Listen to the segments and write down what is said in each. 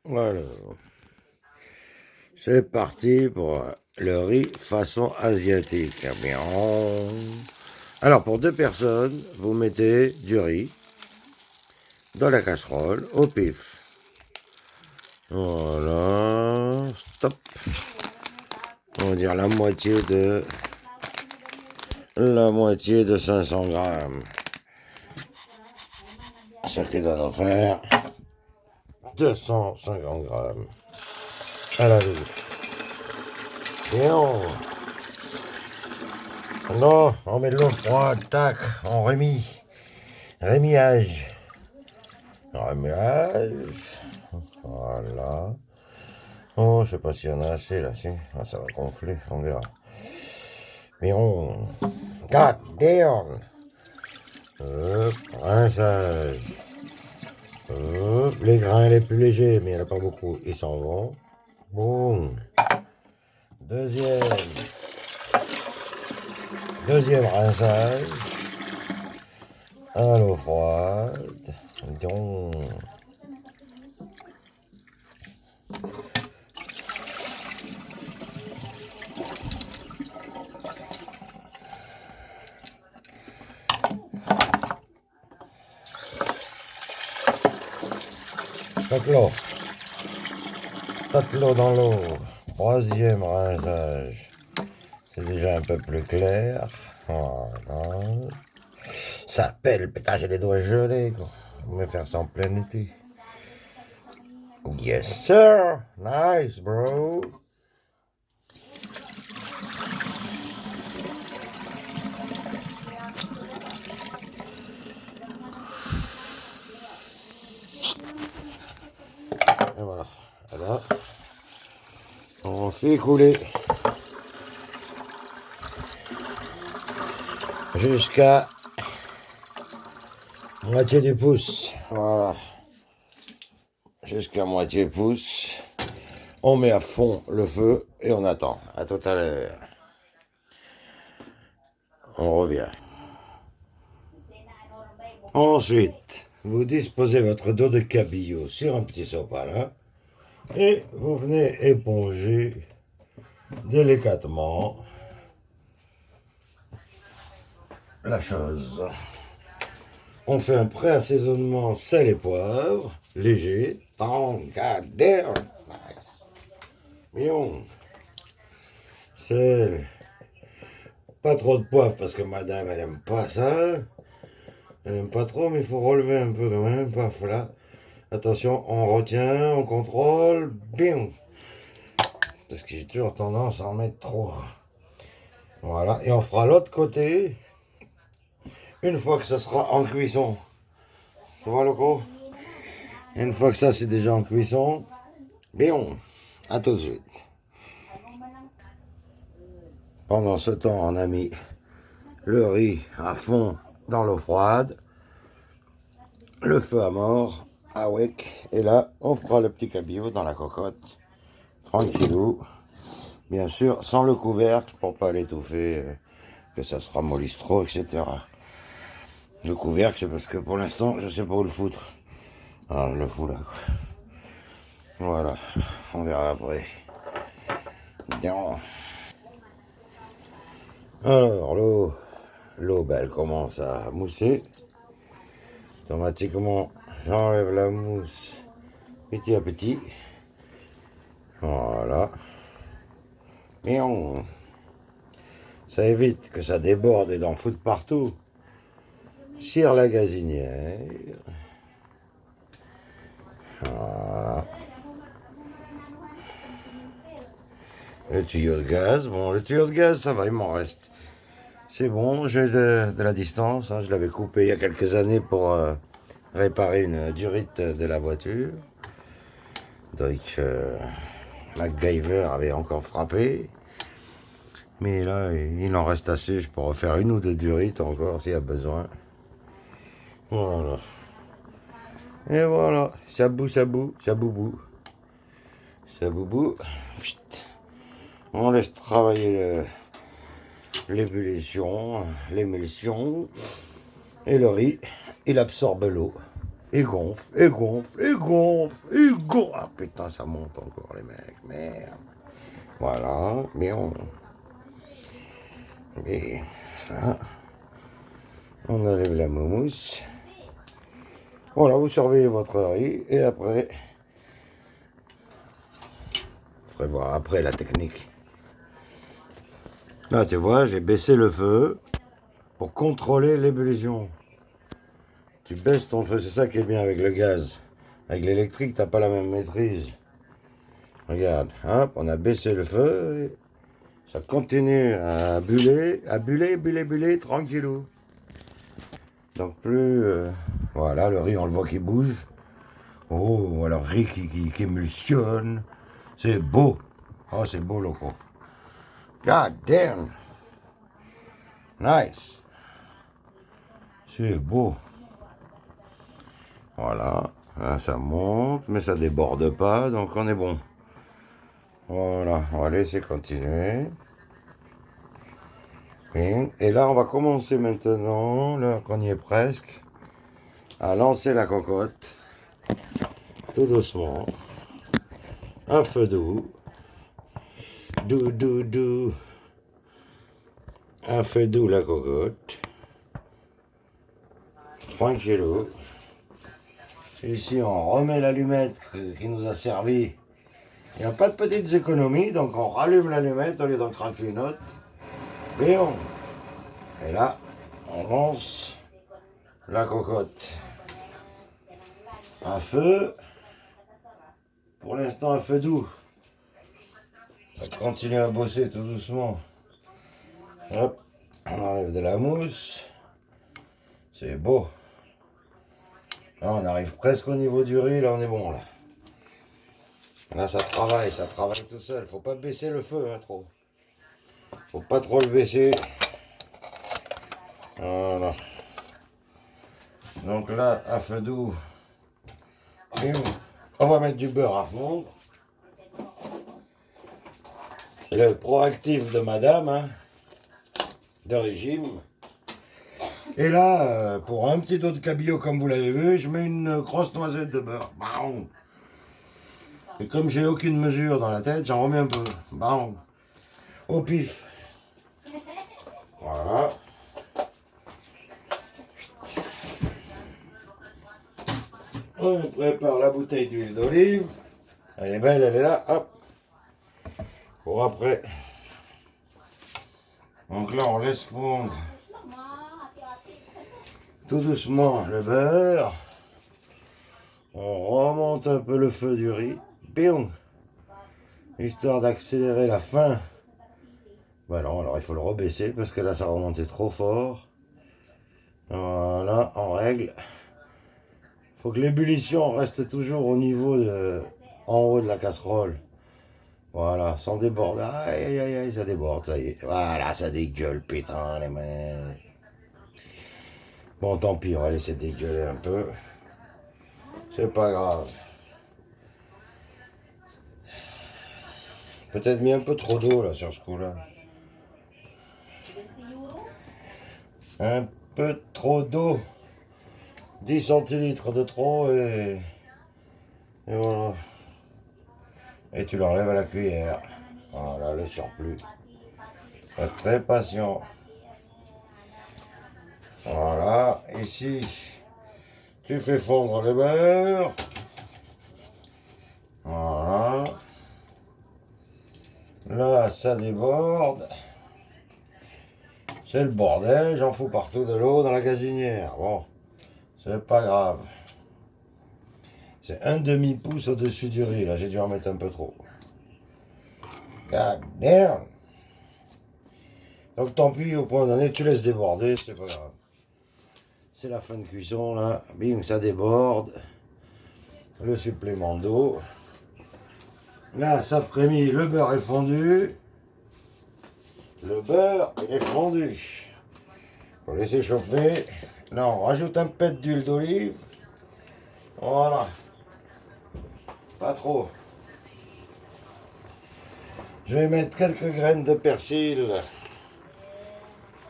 Voilà. C'est parti pour le riz façon asiatique. Bien. Alors, pour 2 personnes, vous mettez du riz dans la casserole au pif. Voilà. Stop. On va dire la moitié de 500 grammes. Ce qui doit nous faire 250 grammes. À la louche. Bien. Non, on met de l'eau froide, tac, on remet. Rémillage. Rémillage. Voilà. Oh, je sais pas s'il y en a assez là, si. Ah, ça va gonfler, on verra. Mais on. God damn! Hop, rinçage. Hop, les grains les plus légers, mais il n'y en a pas beaucoup, ils s'en vont. Boum. Deuxième. Deuxième rinçage. À l'eau froide. Donc. Tatelot. Tatelot dans l'eau. Troisième rinçage. C'est déjà un peu plus clair. Voilà. Ça pèle, putain, j'ai les doigts gelés, quoi. On va faire ça en plein été. Yes, sir. Nice, bro. Et voilà. Alors, on fait couler jusqu'à moitié du pouce. Voilà. Jusqu'à moitié pouce. On met à fond le feu et on attend. À tout à l'heure. On revient. Ensuite, vous disposez votre dos de cabillaud sur un petit sopalin et vous venez éponger délicatement la chose. On fait un pré-assaisonnement sel et poivre, léger. Goddamn. Nice. Mignon. Sel. Pas trop de poivre parce que madame, elle aime pas ça. Elle aime pas trop, mais il faut relever un peu quand même. Paf, là. Attention, on retient, on contrôle. Bim. Parce que j'ai toujours tendance à en mettre trop. Voilà. Et on fera l'autre côté une fois que ça sera en cuisson. Tu vois, loco? Une fois que ça c'est déjà en cuisson, bim. À tout de suite. Pendant ce temps, on a mis le riz à fond dans l'eau froide, le feu à mort, awek, et là, on fera le petit cabillaud dans la cocotte, tranquillou, bien sûr, sans le couvercle pour pas l'étouffer, que ça se ramollisse trop, etc. Le couvercle, c'est parce que pour l'instant, je sais pas où le foutre. Ah, je le fous là, quoi. Voilà, on verra après. Bien. Alors, l'eau, ben, elle commence à mousser. Automatiquement, j'enlève la mousse petit à petit. Voilà. Et ça évite que ça déborde et d'en foutre partout. Cire la gazinière. Voilà. Le tuyau de gaz. Bon, le tuyau de gaz, ça va, il m'en reste. C'est bon, j'ai de la distance. Hein, je l'avais coupé il y a quelques années pour réparer une durite de la voiture. Donc, MacGyver avait encore frappé. Mais là, il en reste assez. Je peux refaire une ou deux durites encore s'il y a besoin. Voilà. Et voilà. Sabou, sabou, saboubou. Saboubou. On laisse travailler l'ébullition, l'émulsion. Et le riz, il absorbe l'eau. Et gonfle, et gonfle, et gonfle, et gonfle. Ah putain, ça monte encore les mecs, merde. Voilà, bien. Et voilà. On enlève la mousse. Voilà, vous surveillez votre riz et après, vous ferez voir après la technique. Là, tu vois, j'ai baissé le feu pour contrôler l'ébullition. Tu baisses ton feu, c'est ça qui est bien avec le gaz. Avec l'électrique, t'as pas la même maîtrise. Regarde, hop, on a baissé le feu, et ça continue à buller, tranquillou. Donc plus, voilà, le riz, on le voit qui bouge. Oh, voilà, le riz qui émulsionne. C'est beau. Oh, c'est beau, loco. God damn. Nice. C'est beau. Voilà. Là, ça monte, mais ça déborde pas, donc on est bon. Voilà, on va laisser continuer. Et là, on va commencer maintenant, là qu'on y est presque, à lancer la cocotte. Tout doucement. Un feu doux. Doux. Un feu doux, la cocotte. Tranquillou. Ici, on remet l'allumette qui nous a servi. Il n'y a pas de petites économies, donc on rallume l'allumette au lieu d'en craquer une autre. Et là, on lance la cocotte. Un feu. Pour l'instant, un feu doux. On va continuer à bosser tout doucement. Hop, on enlève de la mousse. C'est beau. Là, on arrive presque au niveau du riz, là on est bon là. Là ça travaille tout seul. Faut pas baisser le feu trop. Faut pas trop le baisser. Voilà. Donc là, à feu doux, on va mettre du beurre à fondre. Le proactif de madame, hein, de régime. Et là, pour un petit dos de cabillaud comme vous l'avez vu, je mets une grosse noisette de beurre. Bam. Et comme j'ai aucune mesure dans la tête, j'en remets un peu. Bam. Au pif. Voilà. On prépare la bouteille d'huile d'olive. Elle est belle, elle est là. Hop. Pour après. Donc là, on laisse fondre tout doucement le beurre. On remonte un peu le feu du riz. Bium. Histoire d'accélérer la fin. Ben non, alors il faut le rebaisser parce que là, ça remontait trop fort. Voilà, on règle. Faut que l'ébullition reste toujours au niveau de, en haut de la casserole. Voilà, sans déborder. Aïe, ça déborde, ça y est. Voilà, ça dégueule, putain, les mains. Bon, tant pis, on va laisser dégueuler un peu. C'est pas grave. Peut-être mis un peu trop d'eau, là, sur ce coup-là. Un peu trop d'eau. 10 centilitres de trop et voilà. Et tu l'enlèves à la cuillère. Voilà, le surplus. Être très patient. Voilà, ici, tu fais fondre le beurre. Voilà. Là, ça déborde. C'est le bordel, j'en fous partout de l'eau dans la gazinière. Bon, c'est pas grave. C'est un demi-pouce au-dessus du riz, là, j'ai dû en mettre un peu trop. God damn. Donc tant pis, au point donné, tu laisses déborder, c'est pas grave. C'est la fin de cuisson, là. Bing, ça déborde. Le supplément d'eau. Là, ça frémit, le beurre est fondu. Le beurre, il est fondu. Faut laisser chauffer. Là, on rajoute un pet d'huile d'olive. Voilà. Pas trop. Je vais mettre quelques graines de persil.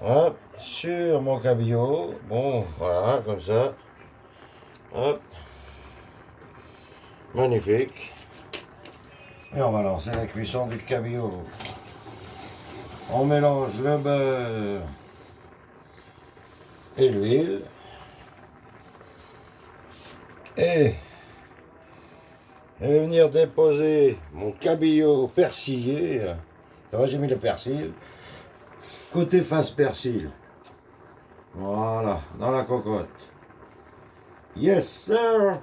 Hop, sur mon cabillaud. Bon, voilà, comme ça. Hop. Magnifique. Et on va lancer la cuisson du cabillaud. On mélange le beurre et l'huile. Et je vais venir déposer mon cabillaud persillé. Ça va, j'ai mis le persil. Côté face persil. Voilà, dans la cocotte. Yes, sir!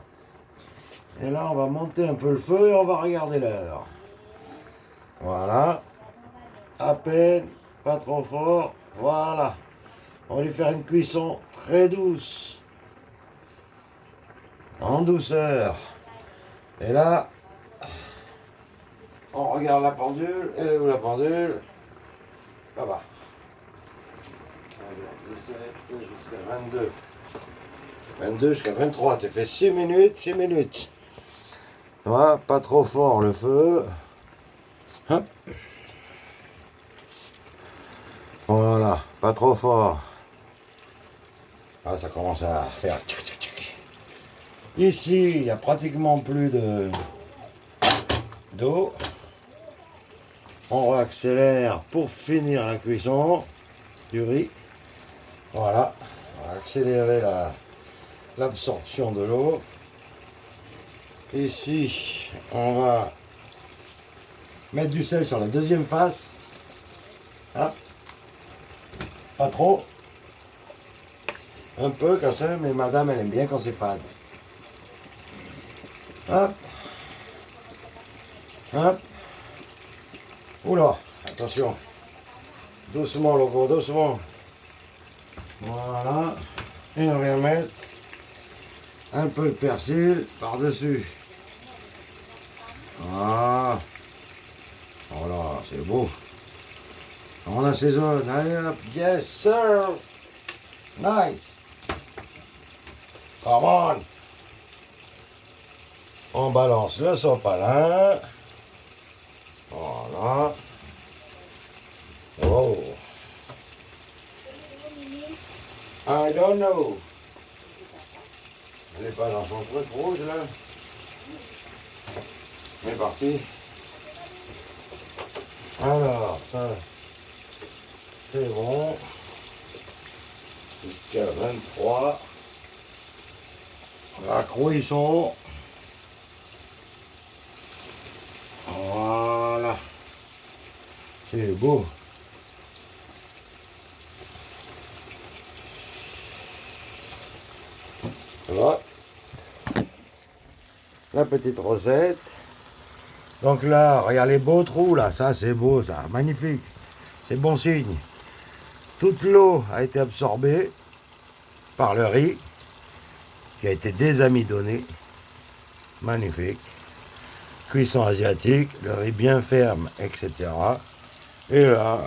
Et là, on va monter un peu le feu et on va regarder l'heure. Voilà. À peine, pas trop fort. Voilà. On va lui faire une cuisson très douce. En douceur. Et là, on regarde la pendule. Elle est où la pendule? Là-bas. Jusqu'à 22. 22 jusqu'à 23. Tu fais 6 minutes, 6 minutes. Voilà, pas trop fort le feu. Hop. Voilà, pas trop fort. Ah, ça commence à faire tchic, tchic, tchic. Ici, il n'y a pratiquement plus d'eau. On accélère pour finir la cuisson du riz. Voilà, on va accélérer l'absorption de l'eau. Ici, on va mettre du sel sur la deuxième face. Hop. Pas trop. Un peu comme ça, mais madame, elle aime bien quand c'est fade. Hop. Hop. Oula, attention. Doucement, loco, doucement. Voilà. Et on vient mettre un peu de persil par-dessus. Voilà. Voilà, c'est beau. On assaisonne. Allez hop. Yes, sir. Nice. Come on. On balance le sopalin. Voilà. Oh. I don't know. Elle n'est pas dans son truc rouge là. C'est parti. Alors, ça, c'est bon. Jusqu'à 23. La cuisson. Voilà. C'est beau. Voilà. La petite recette. Donc là, regarde les beaux trous là, ça c'est beau, ça, magnifique. C'est bon signe. Toute l'eau a été absorbée par le riz qui a été désamidonné. Magnifique. Cuisson asiatique, le riz bien ferme, etc. Et là,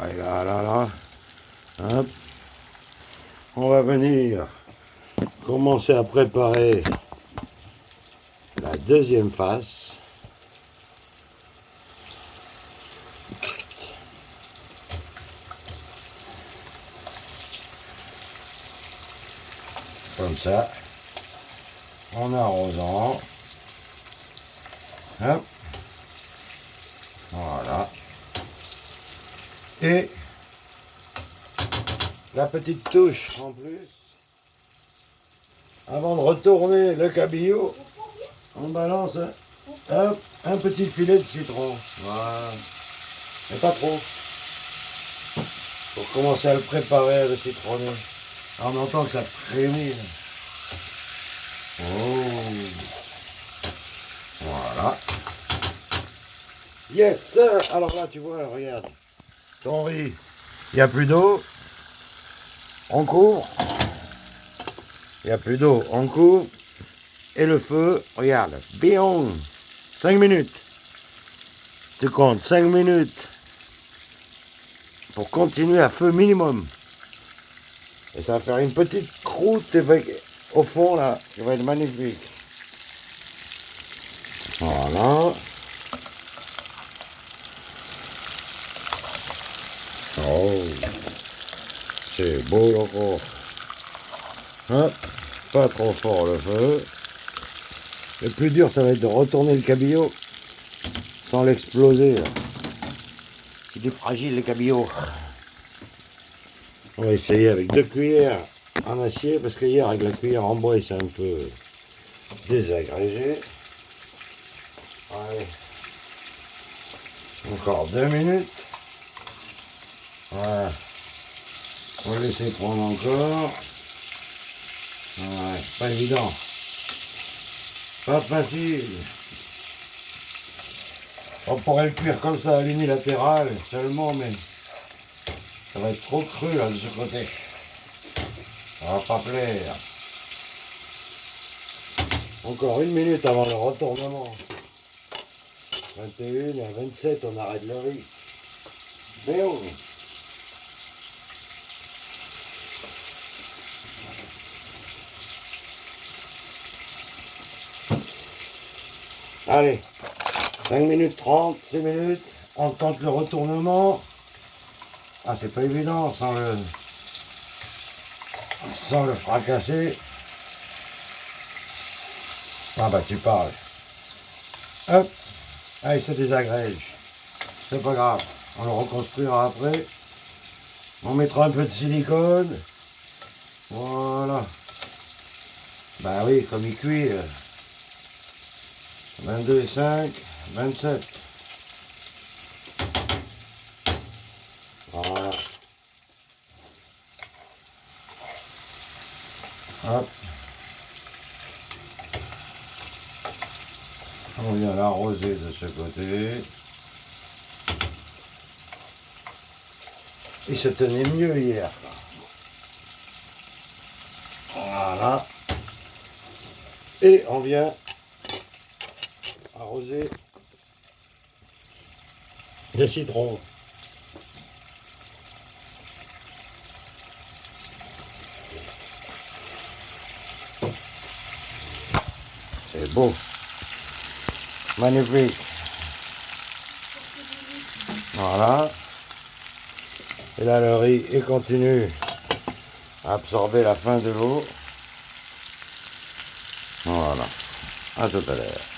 hop, on va venir commencer à préparer la deuxième face. Comme ça, en arrosant. Hop. Voilà. Et la petite touche en plus. Avant de retourner le cabillaud, on balance un petit filet de citron. Voilà. Mais pas trop. Pour commencer à le préparer, à le citronner. On entend que ça frémit. Oh. Voilà. Yes, sir. Alors là, tu vois, regarde. Ton riz. Il n'y a plus d'eau. On couvre. Il n'y a plus d'eau. On couvre. Et le feu, regarde. Bion. 5 minutes. Tu comptes 5 minutes. Pour continuer à feu minimum. Et ça va faire une petite croûte au fond là, qui va être magnifique. Voilà. Oh, c'est beau encore. Hop, pas trop fort le feu. Le plus dur, ça va être de retourner le cabillaud sans l'exploser. Il est fragile, le cabillaud. On va essayer avec 2 cuillères en acier, parce que hier, avec la cuillère en bois, il s'est un peu désagrégé. Allez. Encore 2 minutes. Voilà. On va laisser prendre encore. Ouais, pas évident. Pas facile. On pourrait le cuire comme ça à l'unilatéral seulement, mais ça va être trop cru là de ce côté. Ça va pas plaire. Encore 1 minute avant le retournement. 21 à 27, on arrête le riz. Mais oh. Allez, 5 minutes 30, 6 minutes, on tente le retournement. Ah, c'est pas évident sans le fracasser. Ah bah tu parles. Hop, ah, il se désagrège. C'est pas grave, on le reconstruira après. On mettra un peu de silicone. Voilà. Bah oui, comme il cuit. 22,5, 27. Voilà. Hop. On vient l'arroser de ce côté. Il se tenait mieux hier. Voilà. Et on vient arroser de citron. C'est beau. Magnifique. Voilà. Et là le riz, il continue à absorber la fin de l'eau. Voilà. À tout à l'heure.